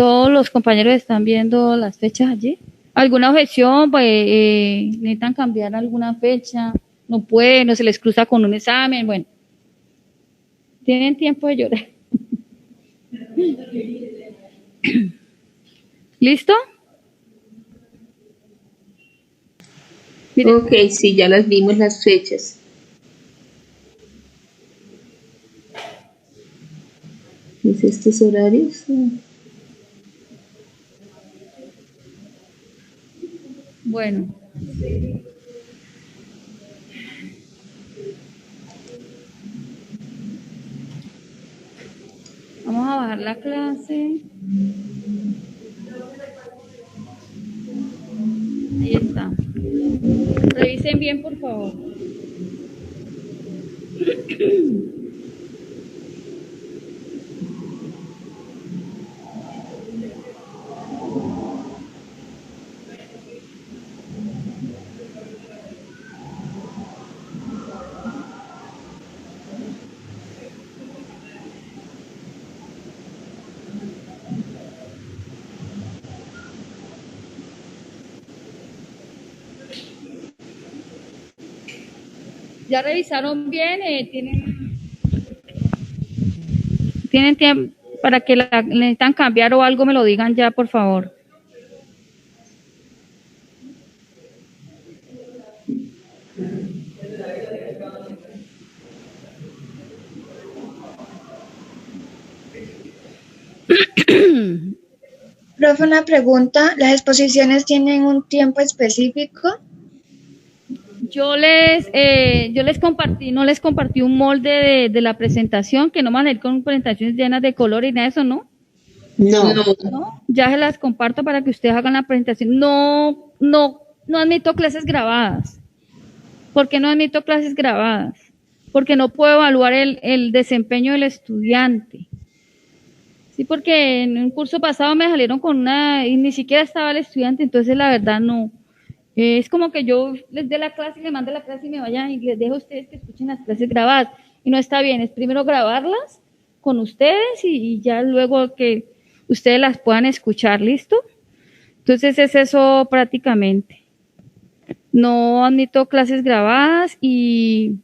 Todos los compañeros están viendo las fechas allí. ¿Alguna objeción? Pues necesitan cambiar alguna fecha. No pueden, no se les cruza con un examen. Bueno, tienen tiempo de llorar. ¿Listo? Miren. Ok, sí, ya las vimos las fechas. ¿Es estos horarios? Bueno. Vamos a bajar la clase. Ahí está. Revisen bien, por favor. ¿Ya revisaron bien? ¿Tienen tiempo para que necesitan cambiar o algo? Me lo digan ya, por favor. Profe, una pregunta. ¿Las exposiciones tienen un tiempo específico? Yo les compartí, no les compartí un molde de la presentación, que no van a ir con presentaciones llenas de color y nada de eso, ¿no? No. Ya se las comparto para que ustedes hagan la presentación. No admito clases grabadas. ¿Por qué no admito clases grabadas? Porque no puedo evaluar el desempeño del estudiante. Sí, porque en un curso pasado me salieron con una, y ni siquiera estaba el estudiante, entonces la verdad no. Es como que yo les dé la clase y les mande la clase y me vayan y les dejo a ustedes que escuchen las clases grabadas. Y no está bien, es primero grabarlas con ustedes y ya luego que ustedes las puedan escuchar, ¿listo? Entonces es eso prácticamente. No admito clases grabadas y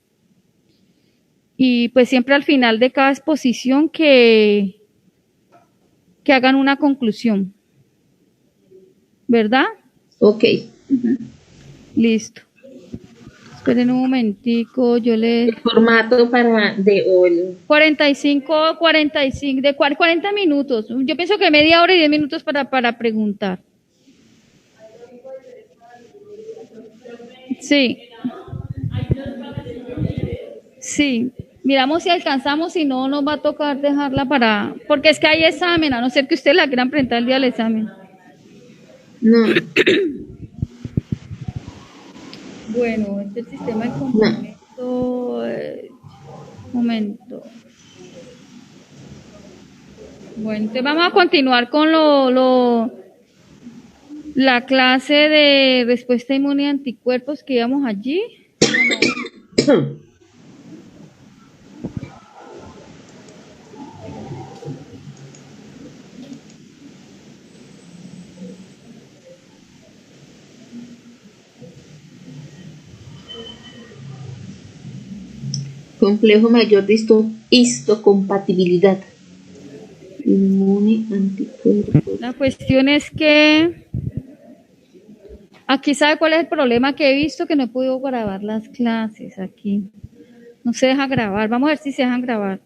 pues siempre al final de cada exposición que hagan una conclusión. ¿Verdad? Ok. Listo. Esperen un momentico, yo les... El formato de 45, de 40 minutos. Yo pienso que media hora y 10 minutos para preguntar. Sí. Sí. Miramos si alcanzamos, si no, nos va a tocar dejarla porque es que hay examen, a no ser que ustedes la quieran presentar el día del examen. No. Bueno, este es el sistema de complemento. Momento. Bueno, entonces vamos a continuar con la clase de respuesta inmune y anticuerpos que íbamos allí. Complejo mayor de histocompatibilidad. Inmune, anticuerpos. La cuestión es que aquí, ¿sabe cuál es el problema que he visto? Que no he podido grabar las clases aquí. No se deja grabar. Vamos a ver si se dejan grabar.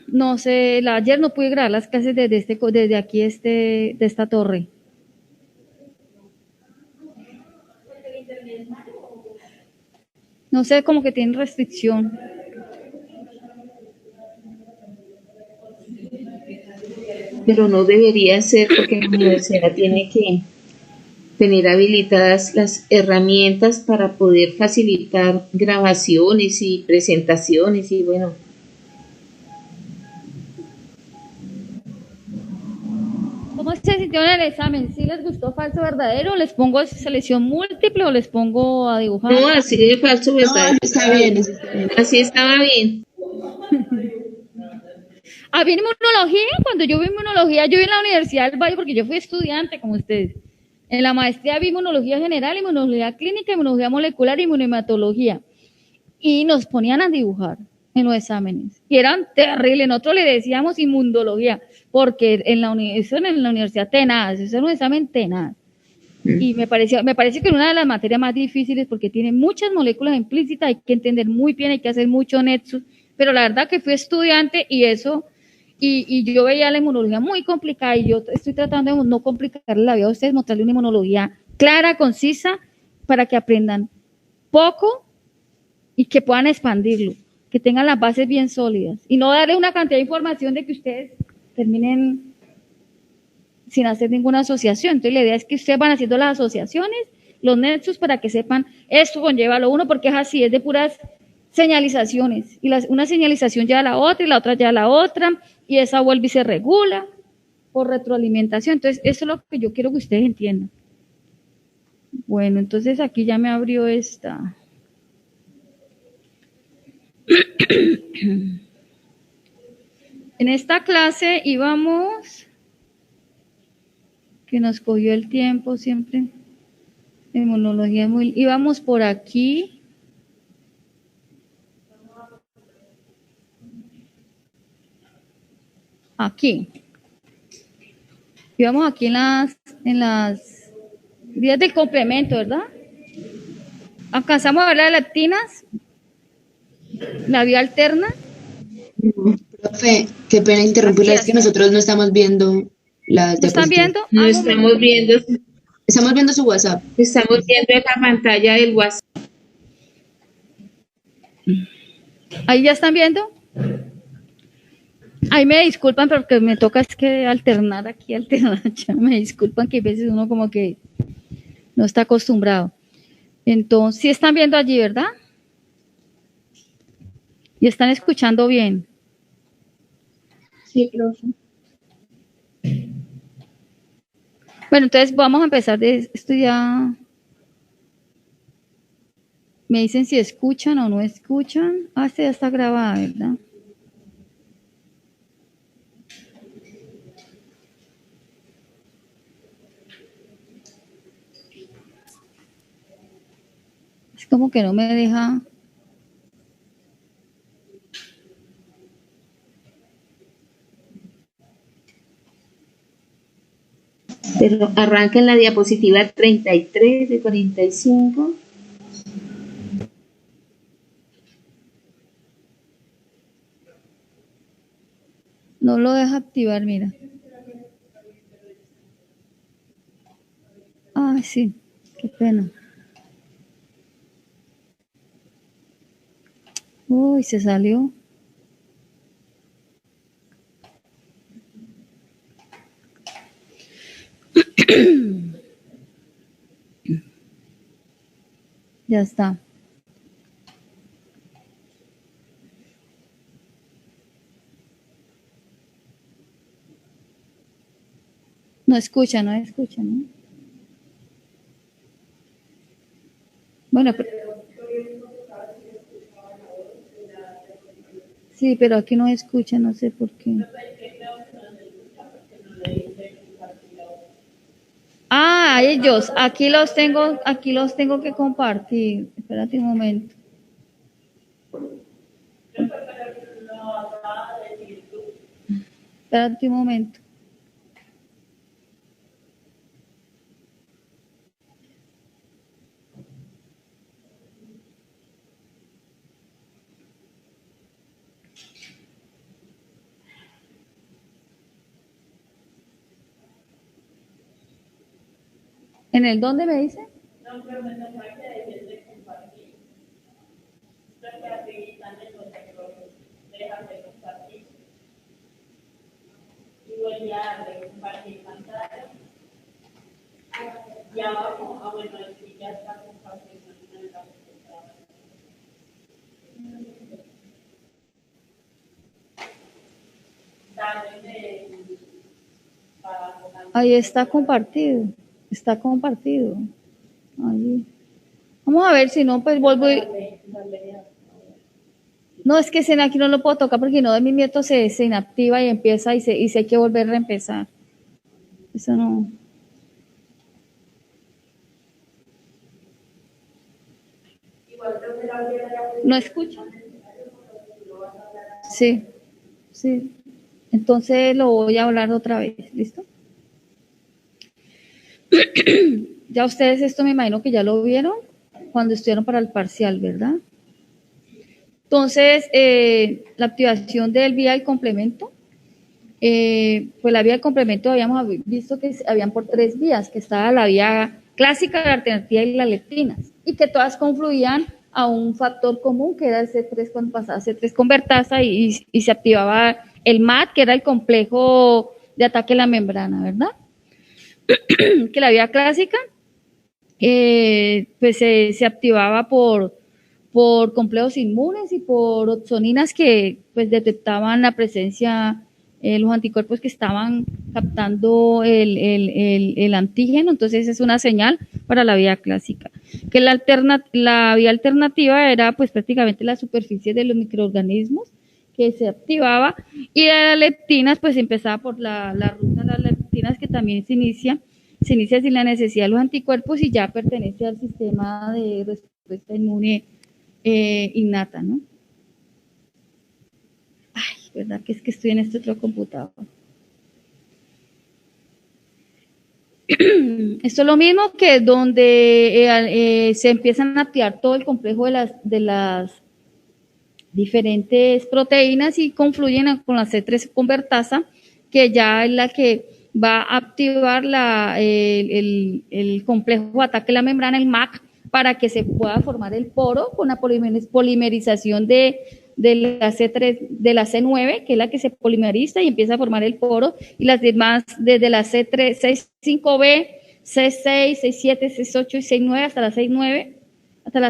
No sé, ayer no pude grabar las clases desde aquí, de esta torre. No sé, como que tienen restricción. Pero no debería ser porque la universidad tiene que tener habilitadas las herramientas para poder facilitar grabaciones y presentaciones y bueno. ¿Cómo se sintió en el examen? ¿Sí les gustó falso verdadero? ¿Les pongo selección múltiple o les pongo a dibujar? No, así de falso verdadero. Está bien. Así estaba bien. Había inmunología, cuando yo vi inmunología, yo vi en la Universidad del Valle, porque yo fui estudiante como ustedes. En la maestría vi inmunología general, inmunología clínica, inmunología molecular y inmunohematología. Y nos ponían a dibujar en los exámenes. Y eran terribles. Nosotros le decíamos inmunología, porque en la universidad tenaz, eso era un examen tenaz. Y me parece que una de las materias más difíciles porque tiene muchas moléculas implícitas, hay que entender muy bien, hay que hacer mucho nexus, pero la verdad que fui estudiante y eso, y yo veía la inmunología muy complicada y yo estoy tratando de no complicarle la vida a ustedes, mostrarle una inmunología clara, concisa, para que aprendan poco y que puedan expandirlo, que tengan las bases bien sólidas y no darle una cantidad de información de que ustedes terminen sin hacer ninguna asociación. Entonces la idea es que ustedes van haciendo las asociaciones, los nexos, para que sepan esto conlleva lo uno, porque es así, es de puras señalizaciones, y una señalización lleva a la otra y la otra lleva a la otra, y esa vuelve y se regula por retroalimentación. Entonces eso es lo que yo quiero que ustedes entiendan. Bueno, entonces aquí ya me abrió esta. En esta clase íbamos, que nos cogió el tiempo siempre, inmunología muy, íbamos por aquí. Aquí. Íbamos aquí en las vías del complemento, ¿verdad? Alcanzamos a ver las leptinas, la vía alterna. Profe, qué pena interrumpirla, es que nosotros no estamos viendo las ¿Lo están diapositivas. viendo? No estamos viendo, Estamos viendo su WhatsApp. estamos viendo en la pantalla del WhatsApp. ¿Ahí ya están viendo? Ahí me disculpan porque me toca es que alternar aquí, alternar allá. Me disculpan que a veces uno como que no está acostumbrado. Entonces, sí están viendo allí, ¿verdad? Y están escuchando bien. Sí, profe. Bueno, entonces vamos a empezar de esto ya. Me dicen si escuchan o no escuchan. Ah, esta ya está grabada, ¿verdad? Es como que no me deja. Pero arranca en la diapositiva 33 de 45. No lo deja activar, mira. Ah, sí, qué pena. Uy, se salió. Ya está. No escucha, no escucha, ¿no? Bueno, sí, pero aquí no escucha, no sé por qué. Ah, ellos, aquí los tengo que compartir. Espérate un momento. Espérate un momento. ¿En el dónde me dice? Ahí está compartido. Está compartido. Ahí. Vamos a ver si no, pues vuelvo y... No, es que ese aquí no lo puedo tocar porque no de mi nieto se inactiva y empieza y se hay que volver a empezar. Eso no. ¿No escucha? Sí, sí. Entonces lo voy a hablar otra vez, ¿listo? Ya ustedes esto me imagino que ya lo vieron cuando estudiaron para el parcial, ¿verdad? Entonces, la activación del vía del complemento, pues la vía del complemento habíamos visto que habían por 3 vías, que estaba la vía clásica, la alternativa y las leptinas, y que todas confluían a un factor común, que era el C3 cuando pasaba C3 convertasa y se activaba el MAT, que era el complejo de ataque a la membrana, ¿verdad? Que la vía clásica pues se activaba por complejos inmunes y por opsoninas que pues detectaban la presencia, los anticuerpos que estaban captando el antígeno, entonces es una señal para la vía clásica. Que la vía alternativa era pues prácticamente la superficie de los microorganismos que se activaba, y de las leptinas pues empezaba por la ruta de las leptinas, que también se inicia sin la necesidad de los anticuerpos y ya pertenece al sistema de respuesta inmune innata, ¿no? Ay, verdad que es que estoy en este otro computador. Esto es lo mismo que donde se empiezan a activar todo el complejo de las diferentes proteínas y confluyen con la C3 convertasa, que ya es la que va a activar el complejo de ataque a la membrana, el MAC, para que se pueda formar el poro con la polimerización de la C3, de la C9, que es la que se polimeriza y empieza a formar el poro, y las demás desde la C3, C5B, C6, C7, C8 y C9 hasta la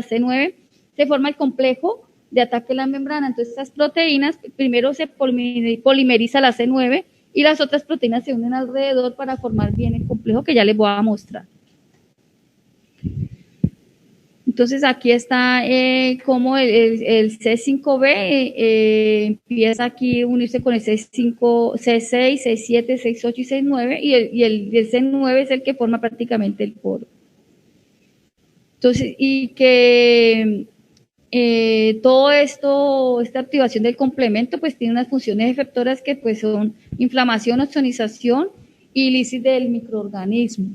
C9, se forma el complejo de ataque a la membrana. Entonces, esas proteínas, primero se polimeriza la C9 y las otras proteínas se unen alrededor para formar bien el complejo que ya les voy a mostrar. Entonces, aquí está cómo el C5B empieza aquí a unirse con el C5, C6, C7, C8 y C9, y el C9 es el que forma prácticamente el poro. Entonces, y que todo esto, esta activación del complemento, pues tiene unas funciones efectoras que pues son inflamación, ozonización y lisis del microorganismo.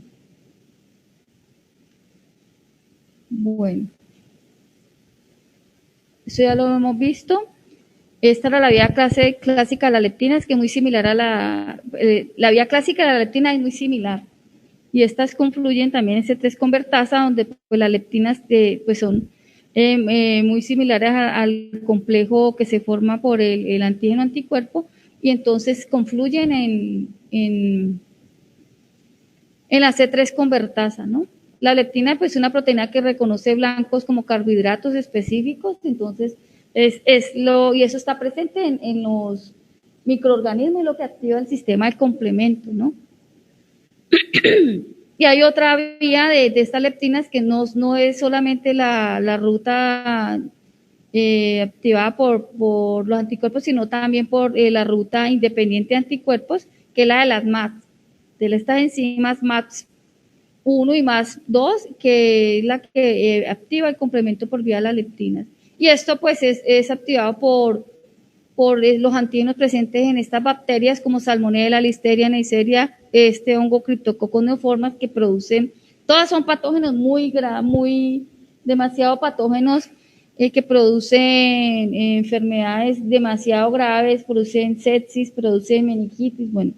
Bueno, eso ya lo hemos visto. Esta era la vía clásica de la leptina, es que es muy similar a la vía clásica de la leptina, es muy similar. Y estas confluyen también en C3 convertasa, donde pues las leptinas pues son muy similares al complejo que se forma por el antígeno anticuerpo, y entonces confluyen en la C3 convertasa, ¿no? La leptina pues es una proteína que reconoce blancos como carbohidratos específicos, entonces y eso está presente en los microorganismos, y lo que activa el sistema del complemento, ¿no? Y hay otra vía de estas leptinas que no es solamente la ruta activada por los anticuerpos, sino también por la ruta independiente de anticuerpos, que es la de las MAT, de estas enzimas MAT1 y MAT2, que es la que activa el complemento por vía de las leptinas. Y esto pues es activado por los antígenos presentes en estas bacterias como Salmonella, Listeria, Neisseria, este hongo Cryptococcus neoformas, que producen, todas son patógenos muy demasiado patógenos, que producen enfermedades demasiado graves, producen sepsis, producen meningitis, bueno.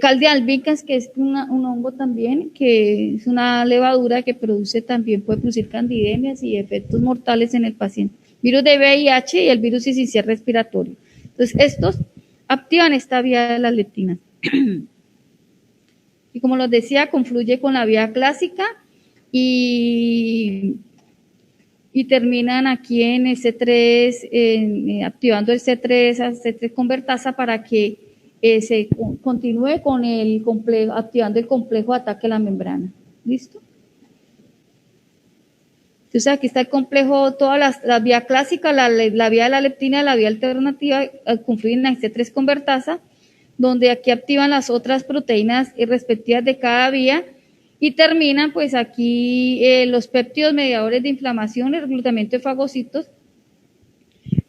Caldia albicans, que es un hongo también, que es una levadura que también puede producir candidemias y efectos mortales en el paciente. Virus de VIH y el virus sincicial respiratorio. Entonces, estos activan esta vía de las leptinas. Y como les decía, confluye con la vía clásica y terminan aquí en el C3, activando el C3 a C3 convertasa para que se continúe con el complejo, activando el complejo de ataque a la membrana. ¿Listo? Entonces aquí está el complejo, todas las vías clásicas, la vía de la leptina, la vía alternativa, confluyen en C3 convertasa, donde aquí activan las otras proteínas respectivas de cada vía y terminan pues aquí los péptidos mediadores de inflamación, el reclutamiento de fagocitos,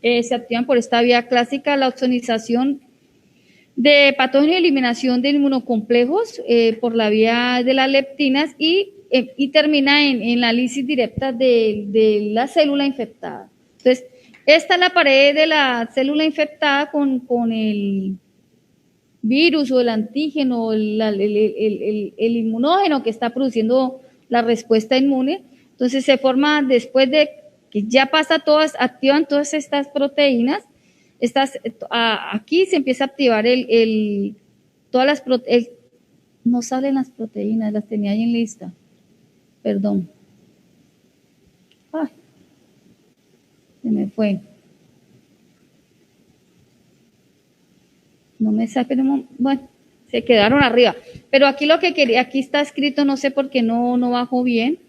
se activan por esta vía clásica, la opsonización de patógenos y eliminación de inmunocomplejos por la vía de las leptinas y termina en la lisis directa de la célula infectada. Entonces, esta es la pared de la célula infectada con el virus o el antígeno, el inmunógeno que está produciendo la respuesta inmune. Entonces, se forma después de que ya pasa todas, activan todas estas proteínas. Aquí se empieza a activar todas las proteínas. No salen las proteínas, las tenía ahí en lista. Perdón. Ay, se me fue. No me sale, pero bueno, se quedaron arriba. Pero aquí lo que quería, aquí está escrito, no sé por qué no bajó bien.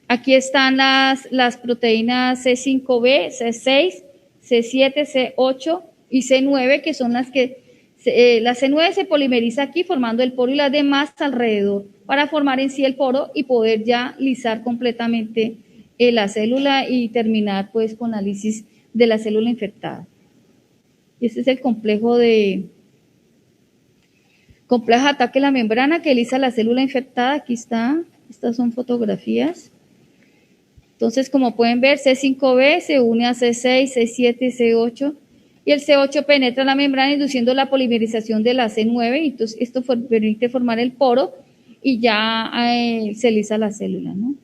Aquí están las proteínas C5b, C6, C7, C8 y C9, que son las que, la C9 se polimeriza aquí formando el poro y las demás alrededor para formar en sí el poro y poder ya lisar completamente la célula y terminar pues con la lisis de la célula infectada. Y este es el complejo de ataque a la membrana que lisa la célula infectada. Aquí está, estas son fotografías. Entonces, como pueden ver, C5b se une a C6, C7 y C8, y el C8 penetra la membrana induciendo la polimerización de la C9, y entonces esto permite formar el poro y ya se lisa la célula, ¿no?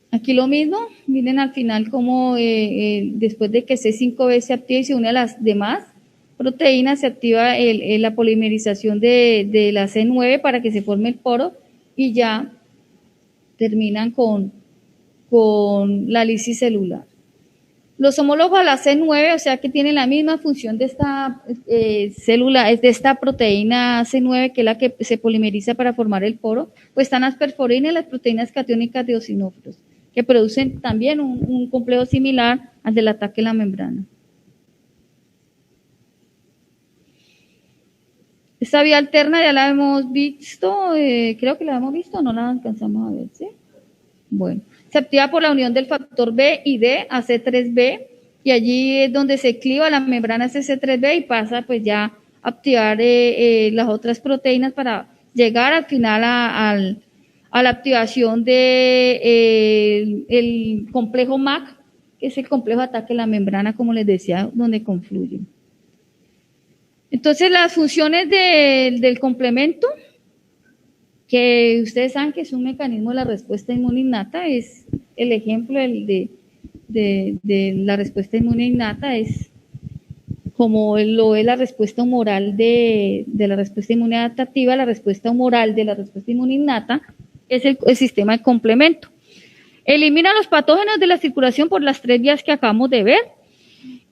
Aquí lo mismo, miren al final como después de que C5b se activa y se une a las demás proteínas, se activa la polimerización de la C9 para que se forme el poro y ya terminan con la lisis celular. Los homólogos a la C9, o sea que tienen la misma función de esta célula, de esta proteína C9, que es la que se polimeriza para formar el poro, pues están las perforines, las proteínas catiónicas de eosinófilos, que producen también un complejo similar al del ataque a la membrana. Esta vía alterna ya la hemos visto, creo que la hemos visto, no la alcanzamos a ver, ¿sí? Bueno, se activa por la unión del factor B y D a C3b, y allí es donde se cliva la membrana C3b y pasa pues ya a activar las otras proteínas para llegar al final a la activación de el complejo MAC, que es el complejo de ataque a la membrana, como les decía, donde confluyen. Entonces, las funciones del complemento, que ustedes saben que es un mecanismo de la respuesta inmune innata, es el ejemplo de la respuesta inmune innata, es como lo es la respuesta humoral de la respuesta inmune adaptativa, la respuesta humoral de la respuesta inmune innata, es el sistema de complemento. Elimina los patógenos de la circulación por las 3 vías que acabamos de ver.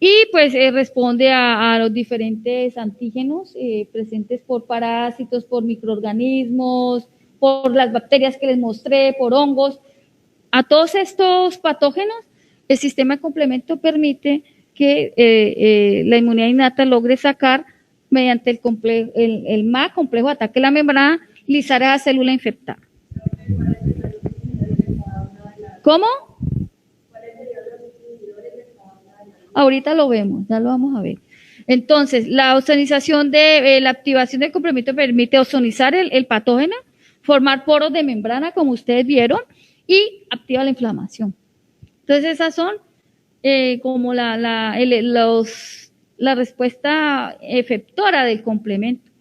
Y pues responde a los diferentes antígenos presentes por parásitos, por microorganismos, por las bacterias que les mostré, por hongos. A todos estos patógenos, el sistema de complemento permite que la inmunidad innata logre sacar mediante el MAC, complejo de ataque a la membrana, lisar a la célula infectada. ¿Cómo? Ahorita lo vemos, ya lo vamos a ver. Entonces, la ozonización la activación del complemento permite ozonizar el patógeno, formar poros de membrana, como ustedes vieron, y activa la inflamación. Entonces, esas son como la respuesta efectora del complemento.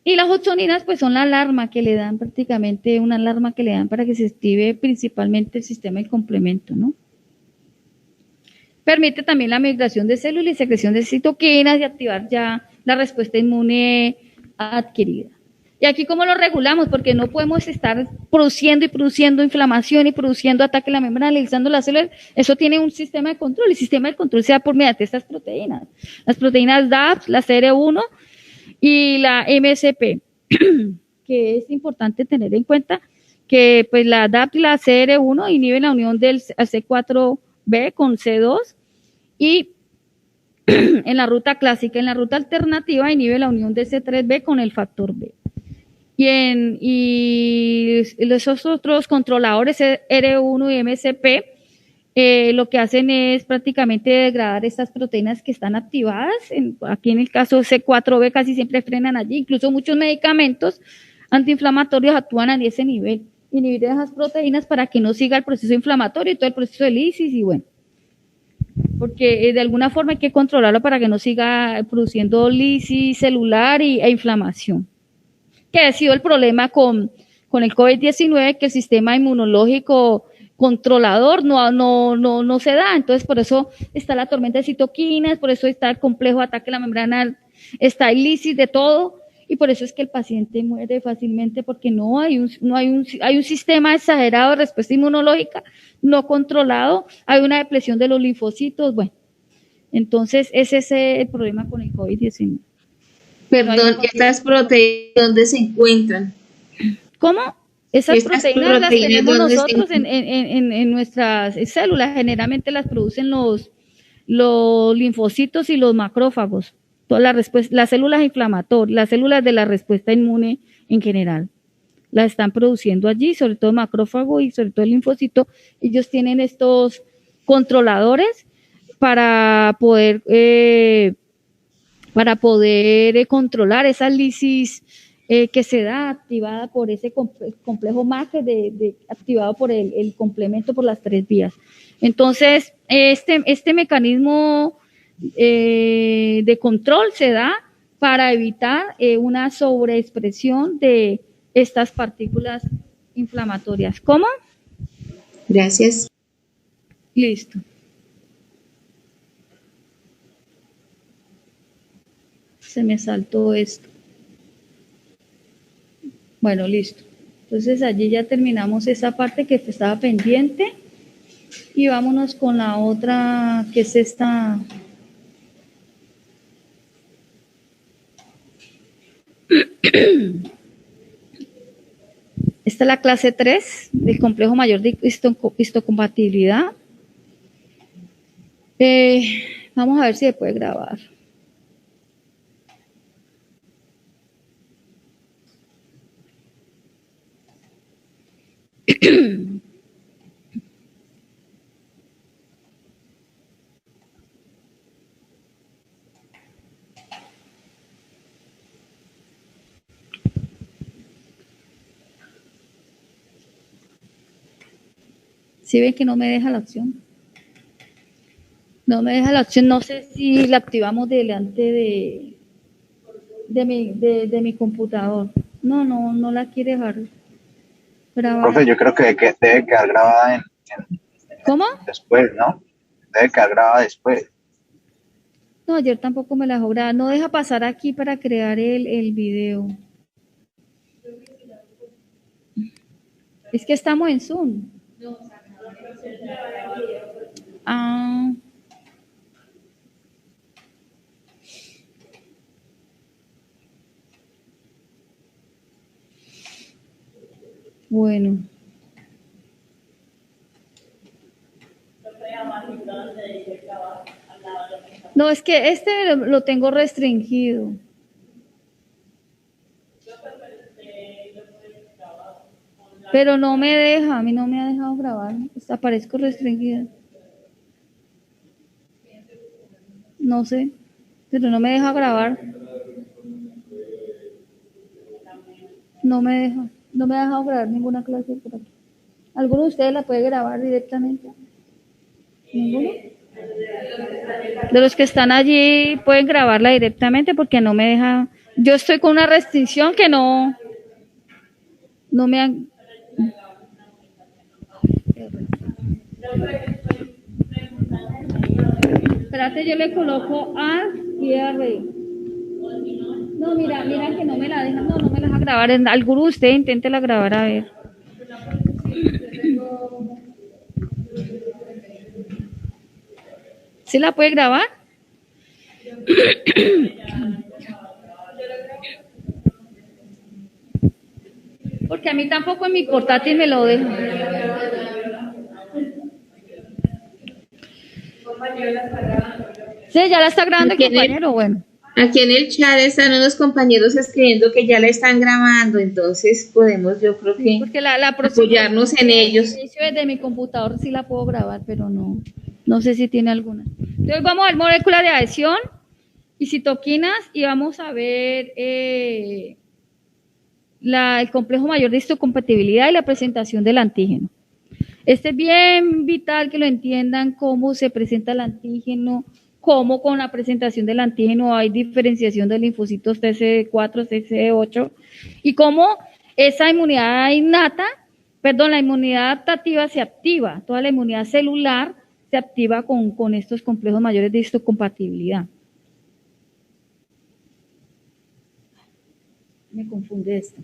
Y las oxoninas, pues son la alarma que le dan, prácticamente una alarma que le dan para que se active principalmente el sistema de complemento, ¿no? Permite también la migración de células y secreción de citoquinas y activar ya la respuesta inmune adquirida. Y aquí, ¿cómo lo regulamos? Porque no podemos estar produciendo y produciendo inflamación y produciendo ataque a la membrana, analizando las células. Eso tiene un sistema de control. El sistema de control se da por mediante estas proteínas. Las proteínas DAPS, la CR1 y la MSP, que es importante tener en cuenta que pues la DAP y la CR1 inhiben la unión del C4B con C2 y en la ruta clásica. En la ruta alternativa inhibe la unión de C3B con el factor B. Y esos otros controladores R1 y MCP lo que hacen es prácticamente degradar estas proteínas que están activadas. Aquí en el caso C4B casi siempre frenan allí. Incluso muchos medicamentos antiinflamatorios actúan a ese nivel. Inhibir esas proteínas para que no siga el proceso inflamatorio y todo el proceso de lisis y bueno. Porque de alguna forma hay que controlarlo para que no siga produciendo lisis celular e inflamación. Que ha sido el problema con el COVID-19, que el sistema inmunológico controlador no se da. Entonces, por eso está la tormenta de citoquinas, por eso está el complejo de ataque a la membrana, está el lisis de todo, y por eso es que el paciente muere fácilmente, porque hay un sistema exagerado de respuesta inmunológica no controlado, hay una depresión de los linfocitos, bueno. Entonces, ese es el problema con el COVID-19. Perdón, ¿estas proteínas dónde se encuentran? ¿Cómo? Estas proteínas las tenemos nosotros en nuestras células. Generalmente las producen los linfocitos y los macrófagos. Todas las células inflamatorias, las células de la respuesta inmune en general, las están produciendo allí, sobre todo macrófago y sobre todo el linfocito. Ellos tienen estos controladores para poder controlar esa lisis que se da activada por ese complejo MAC activado por el complemento por las 3 vías. Entonces, este mecanismo de control se da para evitar una sobreexpresión de estas partículas inflamatorias. ¿Cómo? Gracias. Listo. Se me saltó esto. Bueno, listo. Entonces allí ya terminamos esa parte que estaba pendiente y vámonos con la otra, que es esta. Esta es la clase 3 del complejo mayor de histocompatibilidad. Vamos a ver si se puede grabar. ¿Sí ven que no me deja la opción? No me deja la opción, no sé si la activamos delante de mi computador. No la quiere dejar grabar. Profe, yo creo que debe quedar grabada ¿Cómo? después, ¿no? Debe quedar grabada después. No, ayer tampoco me la dejó grabar. No deja pasar aquí para crear el video. Es que estamos en Zoom. Ah. Bueno. No, es que este lo tengo restringido. Pero no me deja, a mí no me ha dejado grabar. Aparezco restringida. No sé, pero no me deja grabar. No me ha dejado grabar ninguna clase por aquí. ¿Alguno de ustedes la puede grabar directamente? ¿Ninguno? De los que están allí pueden grabarla directamente porque no me deja. Yo estoy con una restricción que no me han. Espérate, yo le coloco A y R. No, mira que no me la deja, no me la deja grabar. Alguno de ustedes inténtela grabar a ver. ¿Sí la puede grabar? Porque a mí tampoco en mi portátil me lo deja. Sí, ya la está grabando el Aquí en el- compañero, bueno. Aquí en el chat están unos compañeros escribiendo que ya la están grabando, entonces podemos, yo creo que, Porque la próxima, apoyarnos en ellos. inicio desde mi computador sí la puedo grabar, pero no sé si tiene alguna. Entonces vamos a ver moléculas de adhesión y citoquinas y vamos a ver el complejo mayor de histocompatibilidad y la presentación del antígeno. Este es bien vital que lo entiendan cómo se presenta el antígeno, cómo con la presentación del antígeno hay diferenciación de linfocitos TCD4, TCD8 y cómo esa inmunidad innata, la inmunidad adaptativa se activa, toda la inmunidad celular se activa con estos complejos mayores de histocompatibilidad. Me confunde esto.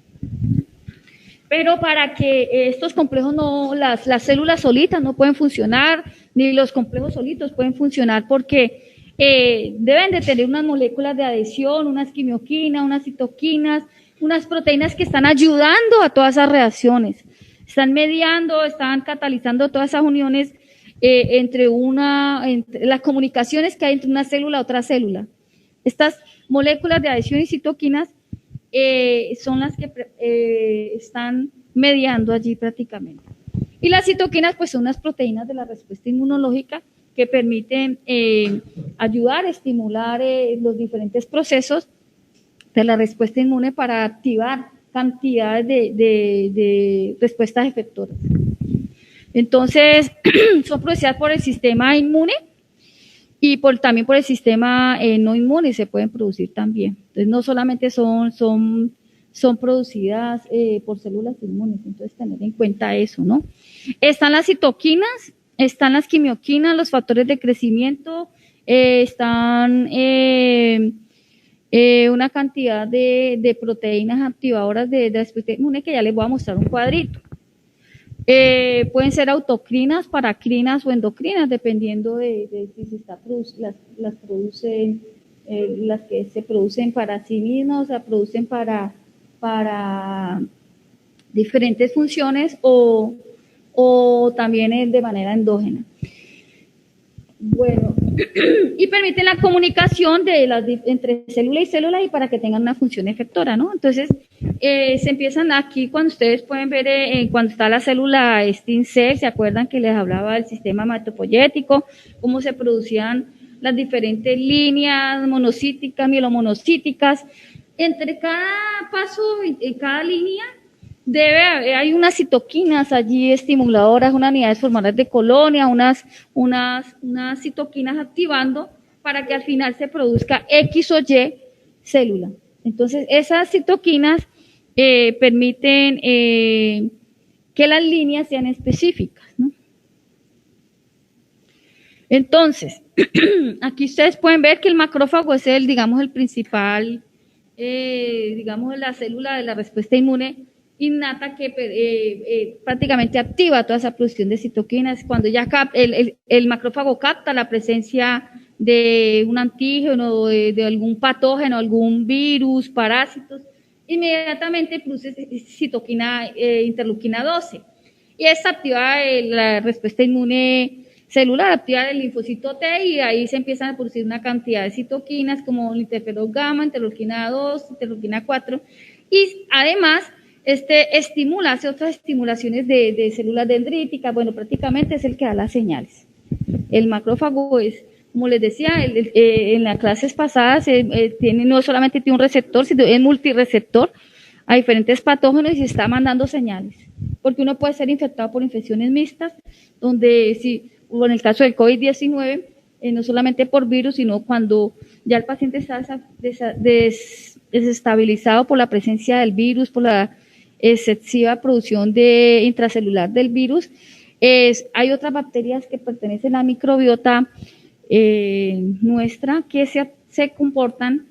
Pero para que estos complejos las células solitas no pueden funcionar, ni los complejos solitos pueden funcionar porque deben de tener unas moléculas de adhesión, unas quimioquinas, unas citoquinas, unas proteínas que están ayudando a todas esas reacciones. Están mediando, están catalizando todas esas uniones entre las comunicaciones que hay entre una célula y otra célula. Estas moléculas de adhesión y citoquinas son las que están mediando allí prácticamente. Y las citoquinas pues son unas proteínas de la respuesta inmunológica que permiten ayudar a estimular los diferentes procesos de la respuesta inmune para activar cantidades de respuestas efectoras. Entonces, son producidas por el sistema inmune y también por el sistema no inmune se pueden producir también. Entonces, no solamente son producidas por células inmunes, entonces tener en cuenta eso, ¿no? Están las citoquinas, están las quimioquinas, los factores de crecimiento, están una cantidad de proteínas activadoras de respuesta inmune que ya les voy a mostrar un cuadrito. Pueden ser autocrinas, paracrinas o endocrinas, dependiendo de si se está las producen, las que se producen para sí mismos, se producen para diferentes funciones o también de manera endógena. Bueno, y permiten la comunicación entre célula y célula y para que tengan una función efectora, ¿no? Entonces, se empiezan aquí cuando ustedes pueden ver cuando está la célula STIN-C, ¿se acuerdan que les hablaba del sistema hematopoyético? Cómo se producían las diferentes líneas monocíticas, mielomonocíticas. Entre cada paso, en cada línea, hay unas citoquinas allí estimuladoras, unas unidades formadoras de colonia, unas citoquinas activando para que al final se produzca X o Y célula. Entonces, esas citoquinas permiten que las líneas sean específicas, ¿no? Entonces, aquí ustedes pueden ver que el macrófago es el principal, la célula de la respuesta inmune innata que prácticamente activa toda esa producción de citoquinas. Cuando ya el macrófago capta la presencia de un antígeno, de algún patógeno, algún virus, parásitos, inmediatamente produce citoquina interleuquina 12. Y esta activa la respuesta inmune celular, activa el linfocito T y ahí se empiezan a producir una cantidad de citoquinas como el interferón gamma, interleuquina 2, interleuquina 4 y además hace otras estimulaciones de células dendríticas. Bueno, prácticamente es el que da las señales. El macrófago es, como les decía, en las clases pasadas, no solamente tiene un receptor, sino es multireceptor a diferentes patógenos y se está mandando señales. Porque uno puede ser infectado por infecciones mixtas, donde en el caso del COVID-19, no solamente por virus, sino cuando ya el paciente está desestabilizado por la presencia del virus, por la excesiva producción intracelular del virus. Hay otras bacterias que pertenecen a la microbiota nuestra que se comportan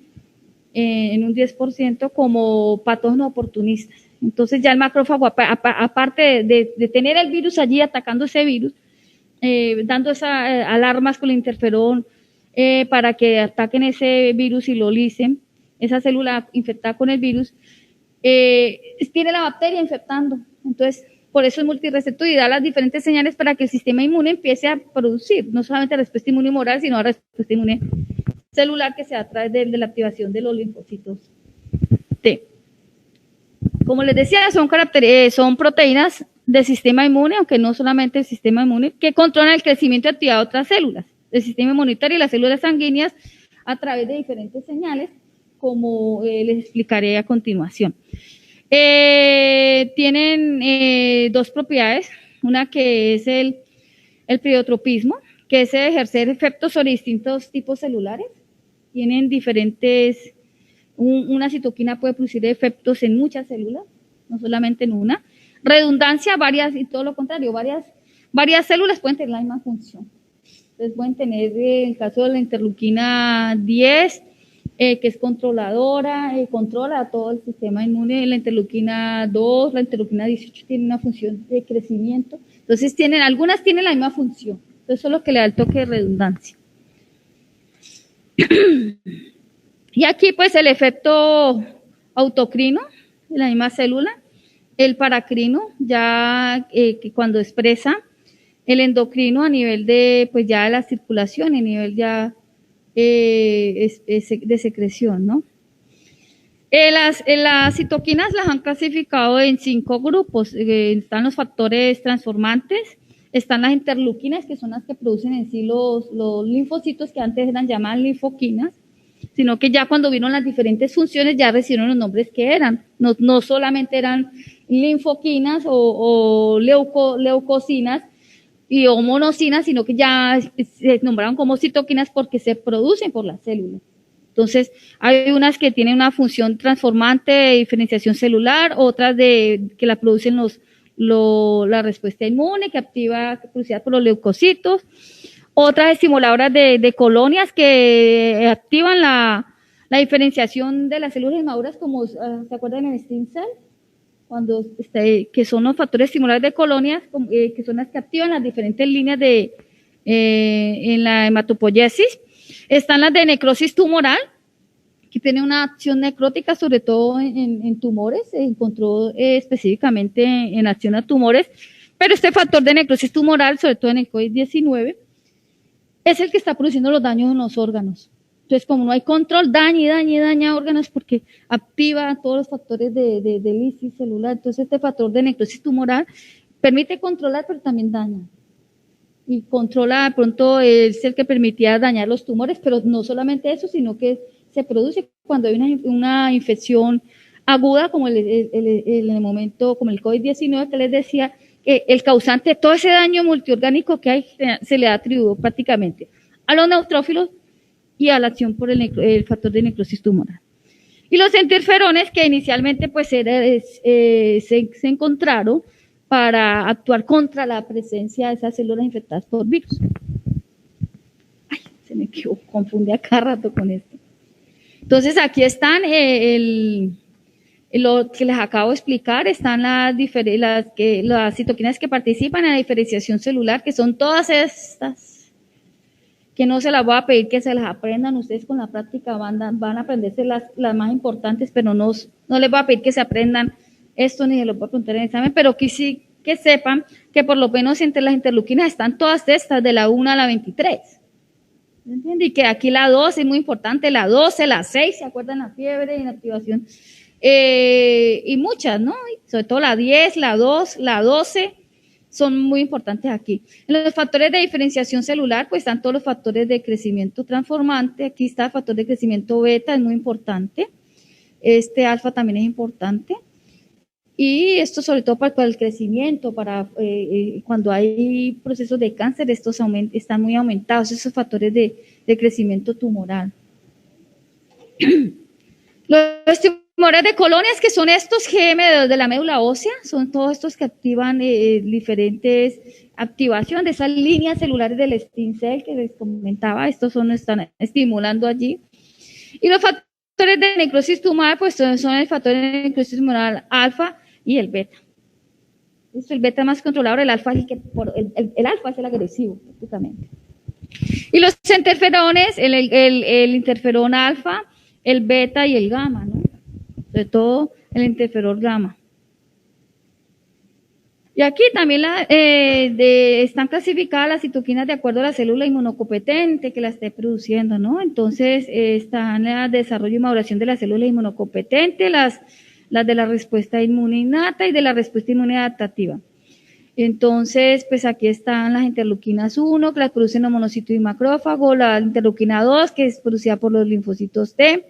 en un 10% como patógenos oportunistas. Entonces ya el macrófago, aparte de tener el virus allí atacando ese virus, dando esas alarmas con el interferón para que ataquen ese virus y lo licen, esa célula infectada con el virus, tiene la bacteria infectando. Entonces, por eso es multireceptor y da las diferentes señales para que el sistema inmune empiece a producir, no solamente respuesta inmune humoral, sino respuesta inmune celular que se da a través de la activación de los linfocitos T. Como les decía, son proteínas del sistema inmune, aunque no solamente el sistema inmune, que controlan el crecimiento y actividad de otras células, el sistema inmunitario y las células sanguíneas a través de diferentes señales, como les explicaré a continuación. Tienen dos propiedades, una que es el pleiotropismo, que es ejercer efectos sobre distintos tipos celulares. Tienen diferentes, una citoquina puede producir efectos en muchas células, no solamente en una. Redundancia, varias, y todo lo contrario, varias células pueden tener la misma función. Entonces pueden tener, en el caso de la interleuquina 10, que es controladora, controla todo el sistema inmune. La interleuquina 2, la interleuquina 18 tiene una función de crecimiento. Entonces algunas tienen la misma función. Entonces eso es lo que le da el toque de redundancia. Y aquí pues el efecto autocrino de la misma célula, el paracrino ya que cuando expresa, el endocrino a nivel de pues ya de la circulación, a nivel ya de secreción, ¿no? Las citoquinas las han clasificado en 5 grupos. Están los factores transformantes, están las interleuquinas, que son las que producen en sí los linfocitos que antes eran llamadas linfoquinas, sino que ya cuando vieron las diferentes funciones ya recibieron los nombres que eran. No solamente eran linfoquinas o leucocinas o monocinas, sino que ya se nombraron como citoquinas porque se producen por las células. Entonces, hay unas que tienen una función transformante de diferenciación celular, otras que la producen la respuesta inmune, que activa, producida por los leucocitos, otras estimuladoras de colonias que activan la diferenciación de las células inmaduras, como ¿se acuerdan en stem cell? Que son los factores estimuladores de colonias, que son las que activan las diferentes líneas en la hematopoiesis. Están las de necrosis tumoral, que tiene una acción necrótica, sobre todo en tumores, se encontró específicamente en acción a tumores, pero este factor de necrosis tumoral, sobre todo en el COVID-19, es el que está produciendo los daños en los órganos. Entonces, como no hay control, daña órganos porque activa todos los factores de lisis celular. Entonces, este factor de necrosis tumoral permite controlar, pero también daña. Y controla, de pronto, es el que permitía dañar los tumores, pero no solamente eso, sino que se produce cuando hay una infección aguda, como en el momento, como el COVID-19, que les decía, que el causante de todo ese daño multiorgánico que hay se le ha atribuido prácticamente a los neutrófilos y a la acción por el factor de necrosis tumoral. Y los interferones que inicialmente pues se encontraron para actuar contra la presencia de esas células infectadas por virus. Ay, se me confunde a cada rato con esto. Entonces aquí están lo que les acabo de explicar, están las citoquinas que participan en la diferenciación celular, que son todas estas, que no se las voy a pedir que se las aprendan, ustedes con la práctica van a aprenderse las más importantes, pero no les voy a pedir que se aprendan esto ni se lo voy a preguntar en el examen, pero que sí que sepan que por lo menos entre las interleuquinas están todas estas, de la 1 a la 23. ¿Entiendes? Y que aquí la 2 es muy importante, la 12, la 6, ¿se acuerdan? La fiebre y la activación. Y muchas, ¿no? Sobre todo la 10, la 2, la 12, son muy importantes aquí. En los factores de diferenciación celular, pues están todos los factores de crecimiento transformante. Aquí está el factor de crecimiento beta, es muy importante. Este alfa también es importante. Y esto sobre todo para el crecimiento, cuando hay procesos de cáncer, estos están muy aumentados, esos factores de crecimiento tumoral. Los tumores de colonias, que son estos GM de la médula ósea, son todos estos que activan diferentes activación de esas líneas celulares del stem cell que les comentaba, están estimulando allí. Y los factores de necrosis tumoral, pues son el factor de necrosis tumoral alfa y el beta. El beta es más controlador, el alfa es el alfa es el agresivo, prácticamente. Y los interferones, el interferón alfa, el beta y el gamma, ¿no? Sobre todo el interferón gamma. Y aquí también están clasificadas las citoquinas de acuerdo a la célula inmunocompetente que la esté produciendo, ¿no? Entonces, están el desarrollo y maduración de la célula inmunocompetente, las de la respuesta inmune innata y de la respuesta inmune adaptativa. Entonces, pues aquí están las interleuquinas 1, que las producen los monocitos y macrófagos, la interleuquina 2, que es producida por los linfocitos T,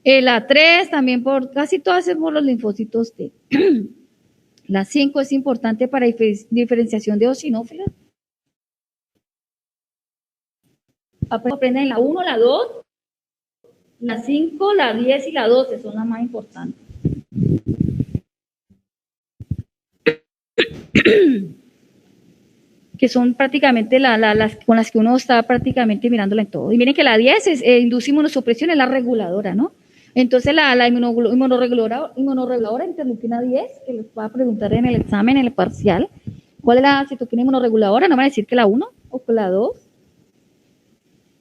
la 3 también casi todas es por los linfocitos T. La 5 es importante para diferenciación de eosinófilos. Aprenden la 1, la 2, la 5, la 10 y la 12 son las más importantes. Que son prácticamente las con las que uno está prácticamente mirándola en todo. Y miren que la 10 es induce inmunosupresión, es la reguladora, ¿no? Entonces la inmunoreguladora interleuquina 10, que les va a preguntar en el examen, en el parcial, ¿cuál es la citoquina inmunoreguladora? No me van a decir que la 1 o que la 2.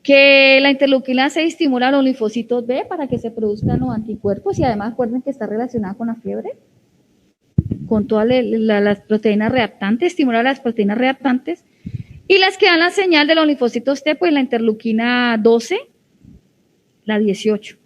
Que la interleuquina 6 estimula los linfocitos B para que se produzcan los anticuerpos y además recuerden que está relacionada con la fiebre, con todas las proteínas reactantes, estimula las proteínas reactantes. Y las que dan la señal de los linfocitos T, pues la interleuquina 12, la 18.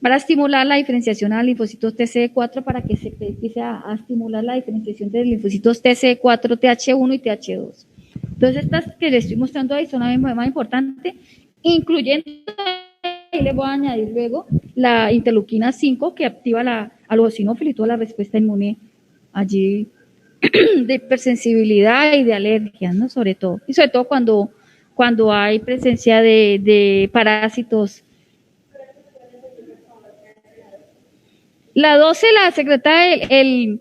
Para estimular la diferenciación a linfocitos TCD4 para que se empiece a estimular la diferenciación de linfocitos TCD4, TH1 y TH2. Entonces, estas que les estoy mostrando ahí son las más importantes, incluyendo, y les voy a añadir luego, la interleuquina 5 que activa a los eosinófilos y toda la respuesta inmune allí de hipersensibilidad y de alergias, ¿no? Sobre todo. Y sobre todo cuando hay presencia de parásitos. La 12 la secreta el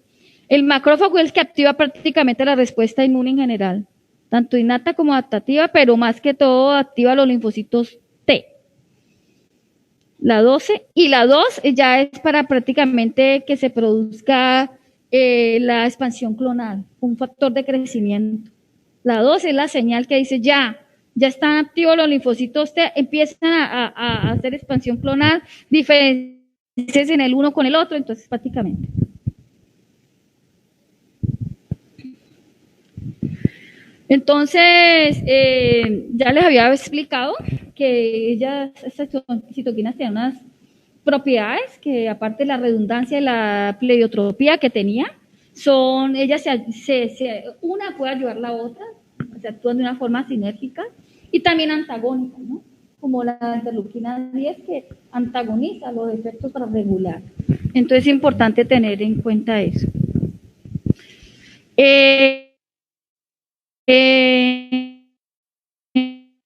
macrófago es el que activa prácticamente la respuesta inmune en general, tanto innata como adaptativa, pero más que todo activa los linfocitos T. La 12 y la 2 ya es para prácticamente que se produzca la expansión clonal, un factor de crecimiento. La 2 es la señal que dice ya están activos los linfocitos T, empiezan a hacer expansión clonal, diferencias en el uno con el otro, entonces prácticamente. Entonces, ya les había explicado que estas citoquinas tienen unas propiedades que, aparte de la redundancia y la pleiotropía que tenía, ellas una puede ayudar a la otra, se actúan de una forma sinérgica y también antagónica, ¿no? Como la interleuquina 10 que antagoniza los efectos para regular. Entonces es importante tener en cuenta eso.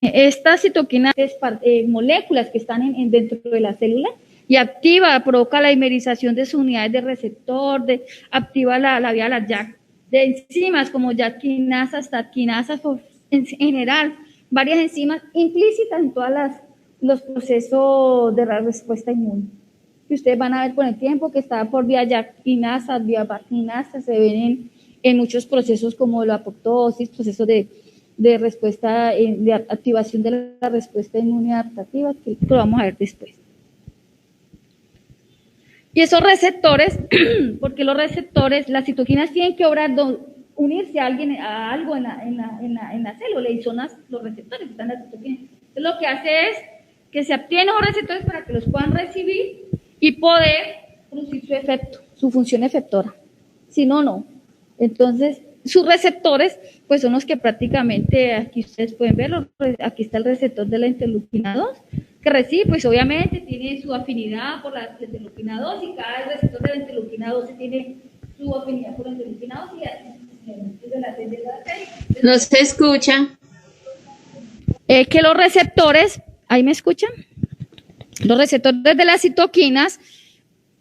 Estas citoquinas, moléculas que están dentro de la célula y provoca la dimerización de sus unidades de receptor, activa la vía de las JAK, de enzimas como JAK quinasas, TAT quinasas, en general, varias enzimas implícitas en todos los procesos de la respuesta inmune. Que ustedes van a ver con el tiempo que está por vía JAK quinasas, vía BAK quinasas, se ven en muchos procesos como la apoptosis, procesos de respuesta, de activación de la respuesta inmune adaptativa, que lo vamos a ver después. Y esos receptores, porque los receptores, las citoquinas tienen que unirse a algo en la célula, y son los receptores que están en las citoquinas. Entonces lo que hace es que se obtienen los receptores para que los puedan recibir y poder producir su efecto, su función efectora. Si no, no. Entonces, sus receptores, pues son los que prácticamente, aquí ustedes pueden verlo, aquí está el receptor de la interleuquina 2, que recibe, pues obviamente tiene su afinidad por la interleuquina 2 y cada receptor de la interleuquina 2 tiene su afinidad por la interleuquina 2 y no se escucha. Que los receptores, ¿ahí me escuchan? Los receptores de las citoquinas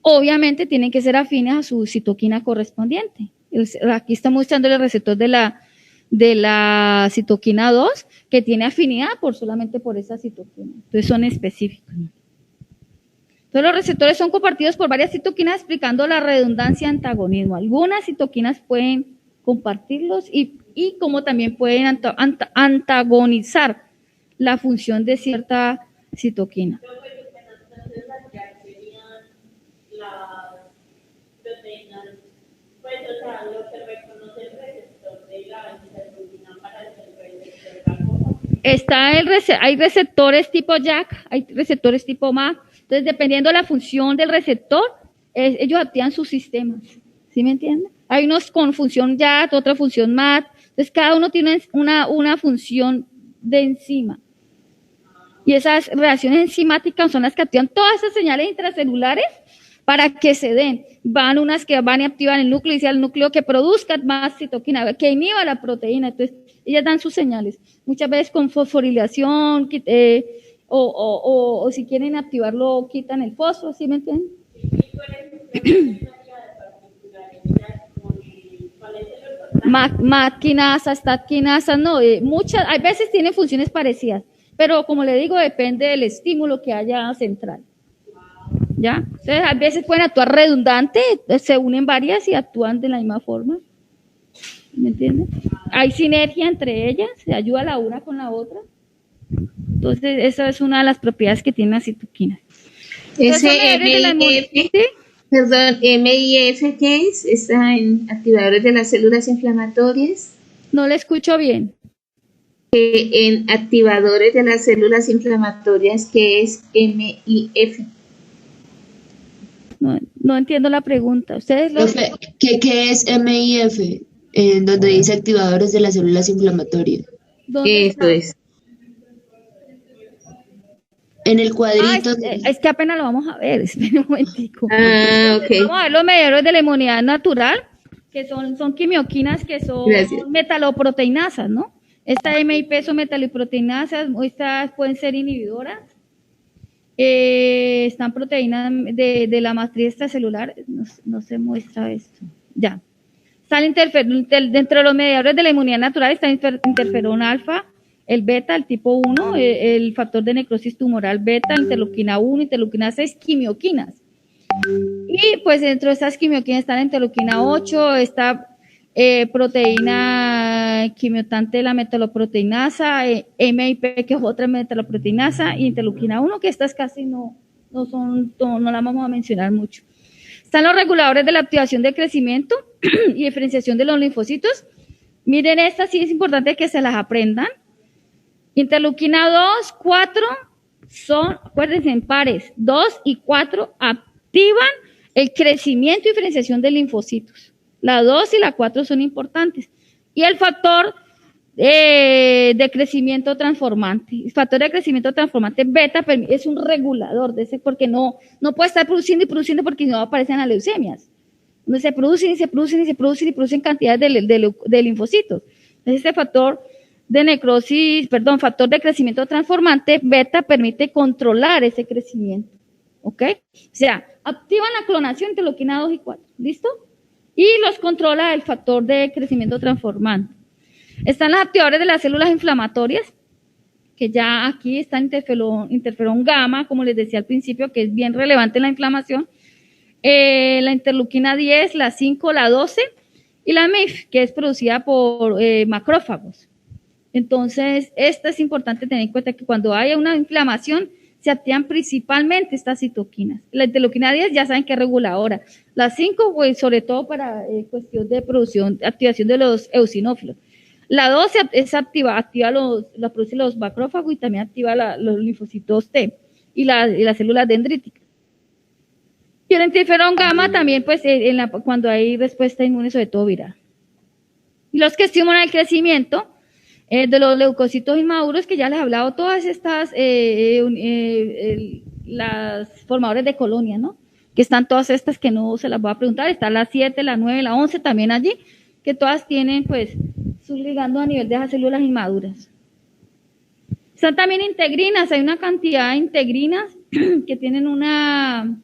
obviamente tienen que ser afines a su citoquina correspondiente. Aquí está mostrando el receptor de la citoquina 2 que tiene afinidad solamente por esa citoquina. Entonces son específicos. Entonces los receptores son compartidos por varias citoquinas, explicando la redundancia de antagonismo. Algunas citoquinas pueden compartirlos y como también pueden antagonizar la función de cierta citoquina. Hay receptores tipo Jack, hay receptores tipo MAC. Entonces, dependiendo de la función del receptor, ellos activan sus sistemas. ¿Sí me entienden? Hay unos con función Jack, otra función MAC. Entonces, cada uno tiene una función de enzima. Y esas reacciones enzimáticas son las que activan todas esas señales intracelulares para que se den. Van unas que van y activan el núcleo, y dice al núcleo que produzca más citoquina, que inhiba la proteína. Entonces, ellas dan sus señales. Muchas veces con fosforilación, o si quieren activarlo, quitan el fósforo, ¿sí me entienden? Quinasa, statquinasa, no, muchas, hay veces tienen funciones parecidas, pero como le digo, depende del estímulo que haya central. ¿Ya? Entonces, a veces pueden actuar redundante, se unen varias y actúan de la misma forma. ¿Me entienden? Hay sinergia entre ellas, se ayuda la una con la otra. Entonces, esa es una de las propiedades que tiene la citoquina. Ese MIF, perdón, MIF, ¿qué es? Está en activadores de las células inflamatorias. No le escucho bien. En activadores de las células inflamatorias, ¿qué es MIF? No entiendo la pregunta. ¿Ustedes lo... ¿Qué es MIF? En donde dice activadores de las células inflamatorias. Eso es. En el cuadrito. Es que apenas lo vamos a ver, espera un momentico. Ok. Vamos a ver los mediadores de la inmunidad natural, que son quimioquinas, que son metaloproteinasas, ¿no? Esta MIP son metaloproteinasas, estas pueden ser inhibidoras. Están proteínas de la matriz extracelular, no se muestra esto. Ya. Dentro de los mediadores de la inmunidad natural está interferón alfa, el beta, el tipo 1, el factor de necrosis tumoral beta, interleuquina 1, interleuquina 6, quimioquinas. Y pues dentro de estas quimioquinas está la interleuquina 8, esta proteína quimiotante de la metaloproteinasa, MIP, que es otra metaloproteinasa, y interleuquina 1, que estas casi no las vamos a mencionar mucho. Están los reguladores de la activación de crecimiento y diferenciación de los linfocitos. Miren, estas sí es importante que se las aprendan. Interleuquina 2, 4 son, acuérdense, en pares. 2 y 4 activan el crecimiento y diferenciación de linfocitos. La 2 y la 4 son importantes. Y el factor de crecimiento transformante. El factor de crecimiento transformante beta es un regulador de ese, porque no puede estar produciendo y produciendo, porque no aparecen las leucemias. Donde se producen y se producen y se producen y producen cantidades de linfocitos. Entonces, este factor de crecimiento transformante beta permite controlar ese crecimiento. ¿Ok? O sea, activan la clonación de interleuquina 2 y 4. ¿Listo? Y los controla el factor de crecimiento transformante. Están los activadores de las células inflamatorias, que ya aquí está interferón gamma, como les decía al principio, que es bien relevante en la inflamación. La interleuquina 10, la 5, la 12 y la MIF, que es producida por macrófagos. Entonces, esto es importante tener en cuenta, que cuando haya una inflamación se activan principalmente estas citoquinas. La interleuquina 10 ya saben que es reguladora. La 5, pues, sobre todo para cuestión de activación de los eosinófilos. La 12 la produce los macrófagos y también activa los linfocitos T y las células dendríticas. Y el interferón gamma también, pues, cuando hay respuesta inmune, sobre todo viral. Y los que estimulan el crecimiento de los leucocitos inmaduros, que ya les he hablado, todas estas, las formadores de colonia, ¿no? Que están todas estas, que no se las voy a preguntar, están las 7, la 9, la 11 también allí, que todas tienen, pues, sus ligandos a nivel de esas células inmaduras. Están también integrinas, hay una cantidad de integrinas que tienen una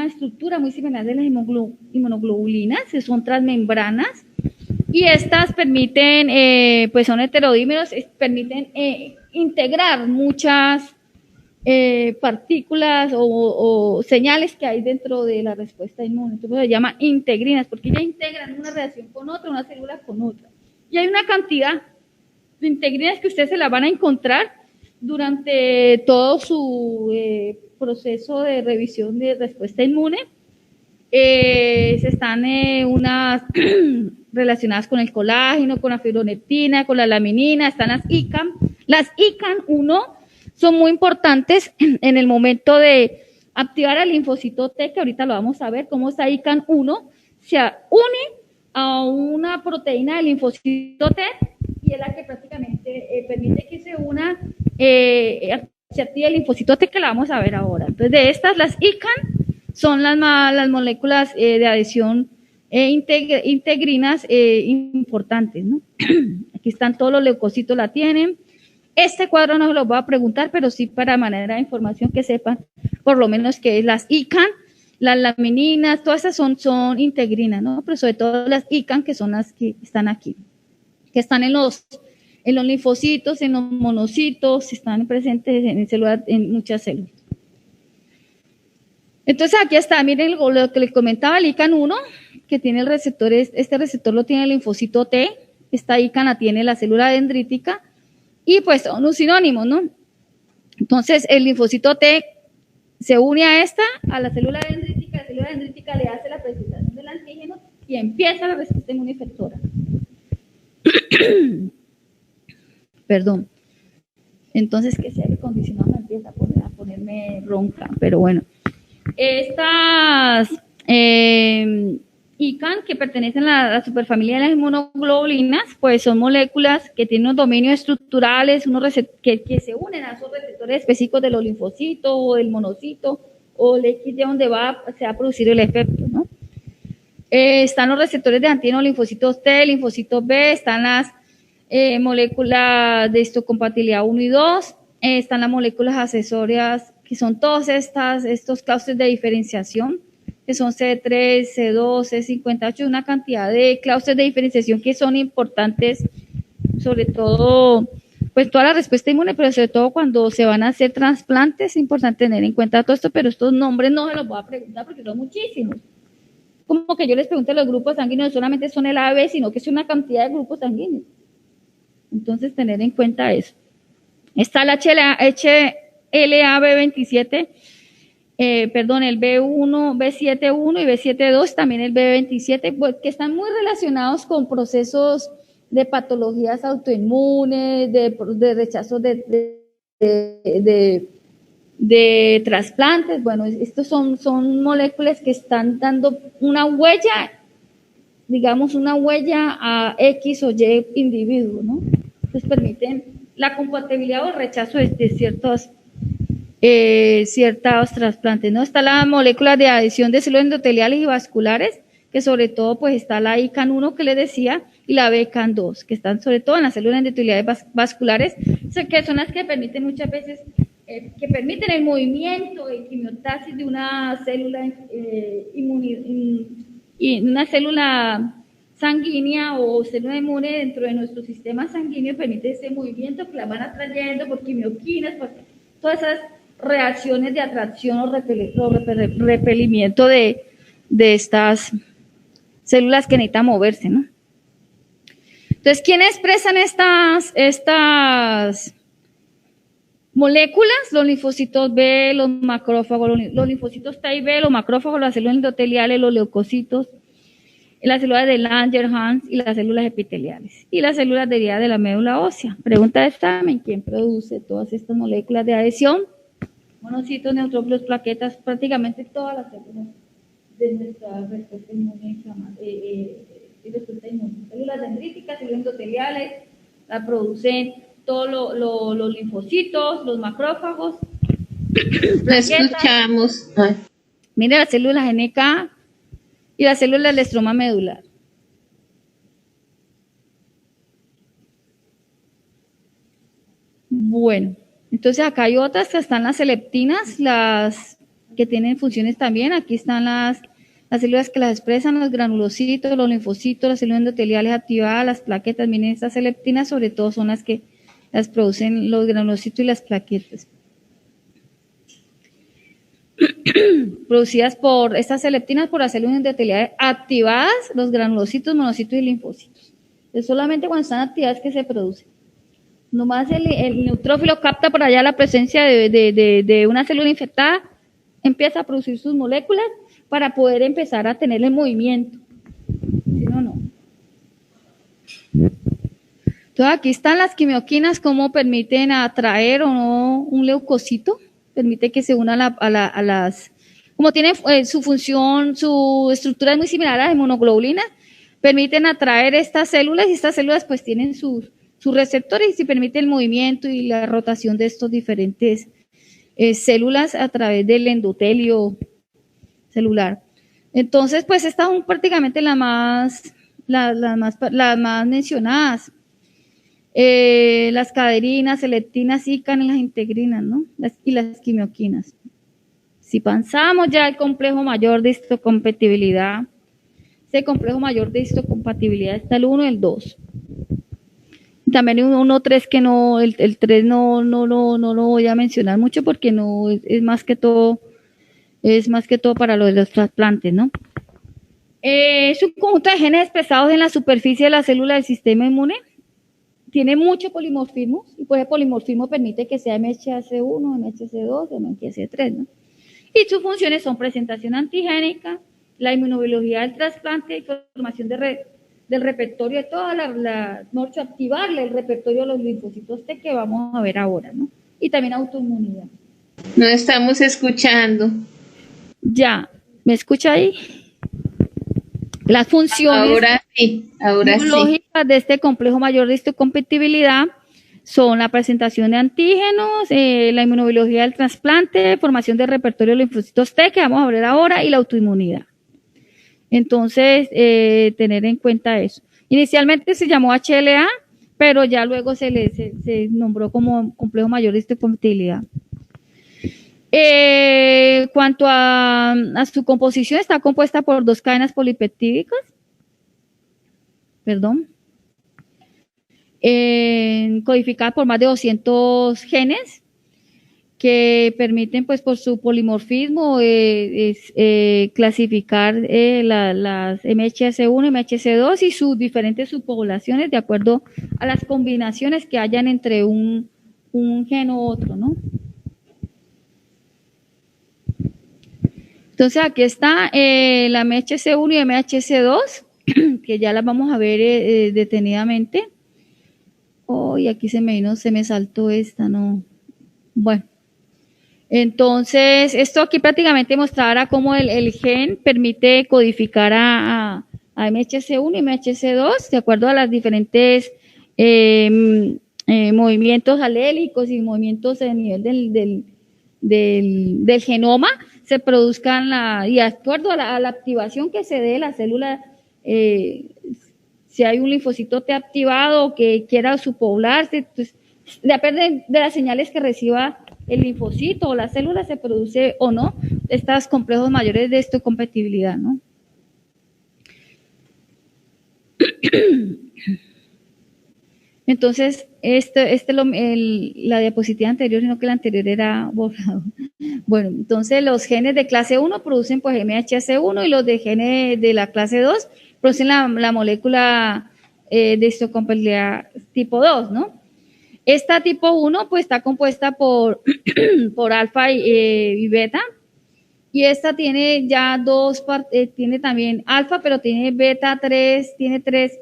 estructura muy similar de las inmunoglobulinas, que son transmembranas, y estas permiten, pues son heterodímeros, permiten integrar muchas partículas o señales que hay dentro de la respuesta inmune. Entonces se llama integrinas, porque ya integran una reacción con otra, una célula con otra. Y hay una cantidad de integrinas que ustedes se las van a encontrar durante todo su proceso de revisión de respuesta inmune. se están unas relacionadas con el colágeno, con la fibronectina, con la laminina, están las ICAM. Las ICAM-1 son muy importantes en el momento de activar al linfocito T, que ahorita lo vamos a ver, cómo esta ICAM-1 se une a una proteína del linfocito T y es la que prácticamente permite que se una, se active el linfocito T, que la vamos a ver ahora. Entonces, de estas, las ICAM son las moléculas de adhesión integrinas importantes, ¿no? Aquí están todos los leucocitos, la tienen. Este cuadro no se los voy a preguntar, pero sí para manera de información que sepan, por lo menos que es las ICAN, las lamininas, todas esas son integrinas, ¿no? Pero sobre todo las ICAN, que son las que están aquí, que están en los linfocitos, en los monocitos, están presentes en muchas células. Entonces aquí está, miren lo que les comentaba, el ICAN-1, que tiene el receptor, este receptor lo tiene el linfocito T, esta ICAN la tiene la célula dendrítica, y pues son un sinónimo, ¿no? Entonces el linfocito T se une a la célula dendrítica le hace la presentación del antígeno y empieza la respuesta inmunofactora. Perdón. Entonces, que ese aire acondicionado me empieza a ponerme ronca, pero bueno. Estas ICAN, que pertenecen a la superfamilia de las inmunoglobulinas, pues son moléculas que tienen unos dominios estructurales, que se unen a esos receptores específicos de los linfocitos o del monocito o el X de donde se va a producir el efecto, ¿no? Están los receptores de antígeno, linfocitos T, linfocitos B, están las moléculas de histocompatibilidad 1 y 2, están las moléculas accesorias, que son todos estos clústeres de diferenciación, que son C3, C2, C58, una cantidad de clústeres de diferenciación que son importantes, sobre todo, pues toda la respuesta inmune, pero sobre todo cuando se van a hacer trasplantes, es importante tener en cuenta todo esto, pero estos nombres no se los voy a preguntar porque son muchísimos. Como que yo les pregunte los grupos sanguíneos, no solamente son el AB, sino que es una cantidad de grupos sanguíneos. Entonces, tener en cuenta eso. Está la HLA-B27, el B1, B7-1 y B7-2, también el B27, pues, que están muy relacionados con procesos de patologías autoinmunes, de rechazo de trasplantes. Bueno, estos son moléculas que están dando una huella, digamos, una huella a X o Y individuo, ¿no? Entonces permiten la compatibilidad o el rechazo de ciertos trasplantes, ¿no? Está la molécula de adhesión de células endoteliales y vasculares, que sobre todo pues está la ICAN-1 que les decía y la BCAN-2, que están sobre todo en las células endoteliales vasculares, que son las que permiten muchas veces, que permiten el movimiento de quimiotaxis de una célula una célula sanguínea o célula inmune dentro de nuestro sistema sanguíneo, permite ese movimiento que la van atrayendo por quimioquinas, por todas esas reacciones de atracción o repelimiento de estas células que necesitan moverse, ¿no? Entonces, ¿quiénes expresan estas moléculas? Los linfocitos B, los macrófagos, los linfocitos T y B, los macrófagos, las células endoteliales, los leucocitos, las células de Langerhans y las células epiteliales y las células derivadas de la médula ósea. Pregunta de examen: ¿quién produce todas estas moléculas de adhesión? Monocitos, neutrófilos, plaquetas, prácticamente todas las células de nuestra respuesta inmune, células dendríticas, células endoteliales, la producen todos los linfocitos, los macrófagos. Lo escuchamos. Mire las células NK y las células del estroma medular. Bueno, entonces acá hay otras que están las leptinas, las que tienen funciones también. Aquí están las células que las expresan, los granulocitos, los linfocitos, las células endoteliales activadas, las plaquetas. Miren, estas leptinas sobre todo son las que las producen los granulocitos y las plaquetas. Producidas por estas leptinas por las células endoteliales activadas, los granulocitos, monocitos y linfocitos. Es solamente cuando están activadas que se producen. Nomás el neutrófilo capta por allá la presencia de una célula infectada, empieza a producir sus moléculas, para poder empezar a tener el movimiento. Si no, no. Entonces aquí están las quimioquinas, cómo permiten atraer o no un leucocito, permite que se una a las, como tiene su función, su estructura es muy similar a la de hemoglobulina, permiten atraer estas células y estas células pues tienen sus receptores y permite el movimiento y la rotación de estos diferentes células a través del endotelio celular. Entonces pues estas son prácticamente las más mencionadas. Las caderinas, leptinas, icanas, las integrinas, ¿no? Y las quimioquinas. Si pensamos ya el complejo mayor de histocompatibilidad, ese complejo mayor de histocompatibilidad está el 1 y el 2. También hay un 1-3 que no, el 3 no lo voy a mencionar mucho porque no es más que todo para lo de los trasplantes, ¿no? Es un conjunto de genes expresados en la superficie de la célula del sistema inmune. Tiene mucho polimorfismo y pues el polimorfismo permite que sea MHC1, MHC2, MHC3, ¿no? Y sus funciones son presentación antigénica, la inmunobiología del trasplante, formación del repertorio de toda activarle el repertorio de los linfocitos T que vamos a ver ahora, ¿no? Y también autoinmunidad. No estamos escuchando. Ya, ¿me escucha ahí? Las funciones Ahora sí. biológicas de este complejo mayor de histocompatibilidad son la presentación de antígenos, la inmunobiología del trasplante, formación del repertorio de linfocitos T, que vamos a ver ahora, y la autoinmunidad. Entonces, tener en cuenta eso. Inicialmente se llamó HLA, pero ya luego se nombró como complejo mayor de histocompatibilidad. Cuanto a su composición, está compuesta por 2 cadenas polipeptídicas, codificadas por más de 200 genes que permiten, pues, por su polimorfismo, clasificar las MHC1 y MHC2 y sus diferentes subpoblaciones de acuerdo a las combinaciones que hayan entre un gen u otro, ¿no? Entonces aquí está la MHC1 y MHC2, que ya las vamos a ver detenidamente. Y aquí se me saltó esta, ¿no? Bueno, entonces esto aquí prácticamente mostrará cómo el gen permite codificar a MHC1 y MHC2 de acuerdo a las diferentes movimientos alélicos y movimientos a nivel del genoma se produzcan y de acuerdo a la activación que se dé de la célula, si hay un linfocito T activado que quiera subpoblarse, pues, depende de las señales que reciba el linfocito o la célula, se produce o no estos complejos mayores de histocompatibilidad, ¿no? Entonces, la diapositiva anterior, sino que la anterior era borrado. Bueno, entonces los genes de clase 1 producen pues MHC1 y los de genes de la clase 2 producen la molécula de histocompatibilidad tipo 2, ¿no? Esta tipo 1 pues está compuesta por alfa y beta, y esta tiene ya tiene también alfa, pero tiene beta 3, tiene tres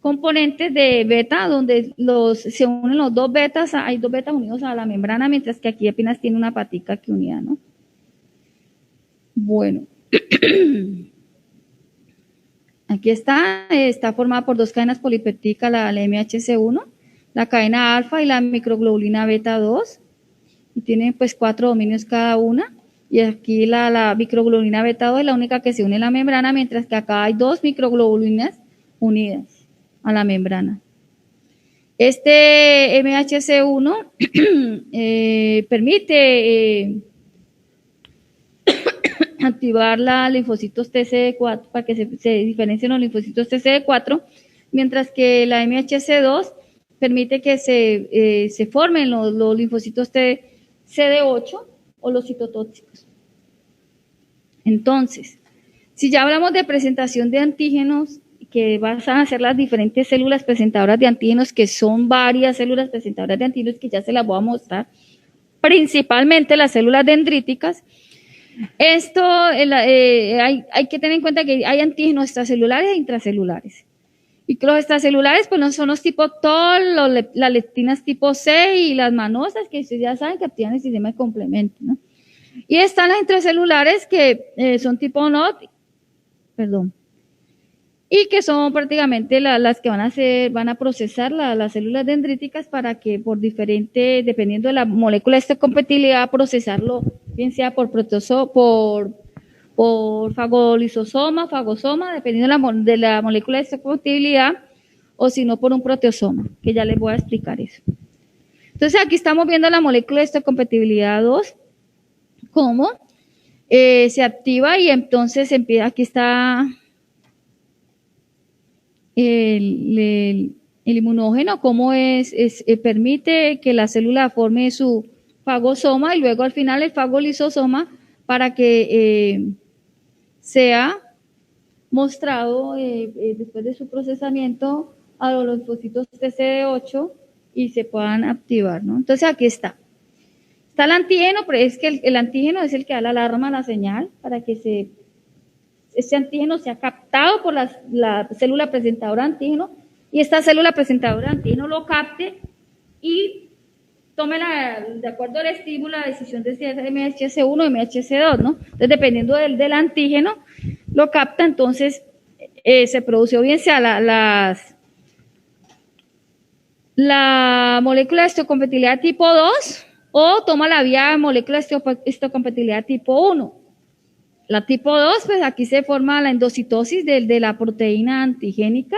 componentes de beta, donde se unen los 2 betas, hay 2 betas unidos a la membrana, mientras que aquí apenas tiene una patica aquí unida, ¿no? Bueno. Aquí está formada por 2 cadenas polipeptídicas, la MHC1, la cadena alfa y la microglobulina beta 2, y tienen pues 4 dominios cada una, y aquí la microglobulina beta 2 es la única que se une a la membrana, mientras que acá hay 2 microglobulinas unidas a la membrana. Este MHC1 permite activar la linfocitos TCD4 para que se diferencien los linfocitos TCD4, mientras que la MHC2 permite que se formen los linfocitos CD8 o los citotóxicos. Entonces, si ya hablamos de presentación de antígenos, que van a ser las diferentes células presentadoras de antígenos, que son varias células presentadoras de antígenos que ya se las voy a mostrar, principalmente las células dendríticas. Esto, hay que tener en cuenta que hay antígenos extracelulares e intracelulares. Y que los extracelulares, pues no son los tipo TOL, las leptinas tipo C y las manosas, que ustedes ya saben que activan el sistema de complemento, ¿no? Y están las intracelulares que son tipo NOT, perdón, y que son prácticamente las que van a procesar las células dendríticas para que por diferente, dependiendo de la molécula de histocompatibilidad, procesarlo, bien sea por fagolisosoma, fagosoma, dependiendo de la molécula de histocompatibilidad, o si no por un proteosoma, que ya les voy a explicar eso. Entonces aquí estamos viendo la molécula de histocompatibilidad 2, cómo se activa y entonces empieza, aquí está el inmunógeno, cómo permite que la célula forme su fagosoma y luego al final el fagolisosoma para que sea mostrado después de su procesamiento a los linfocitos TCD8 y se puedan activar, ¿no? Entonces aquí está. Está el antígeno, pero es que el antígeno es el que da la alarma, la señal, para que ese antígeno sea captado por la célula presentadora de antígeno y esta célula presentadora de antígeno lo capte y tome de acuerdo al estímulo la decisión de si es MHC1 o MHC2, ¿no? Entonces, dependiendo del antígeno, lo capta, entonces se produce o bien sea la molécula de histocompatibilidad tipo 2 o toma la vía de molécula de histocompatibilidad tipo 1. La tipo 2, pues aquí se forma la endocitosis de la proteína antigénica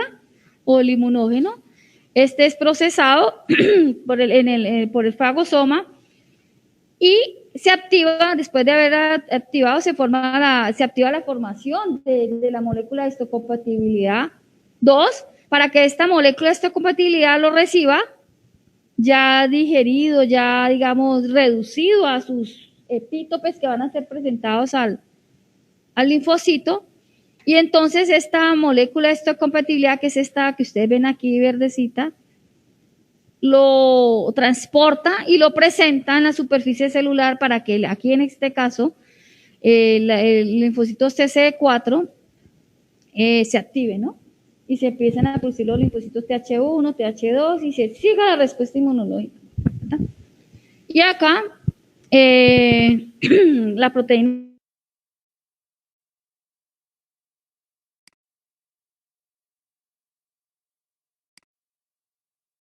o el inmunógeno. Este es procesado por el fagosoma y se activa, después de haber activado, se activa la formación de la molécula de histocompatibilidad 2 para que esta molécula de histocompatibilidad lo reciba ya digerido, ya digamos reducido a sus epítopes que van a ser presentados al linfocito, y entonces esta molécula de histocompatibilidad, que es esta que ustedes ven aquí verdecita, lo transporta y lo presenta en la superficie celular para que aquí en este caso el linfocito TCD4 se active, ¿no? Y se empiezan a producir los linfocitos TH1, TH2 y se siga la respuesta inmunológica, ¿verdad? Y acá la proteína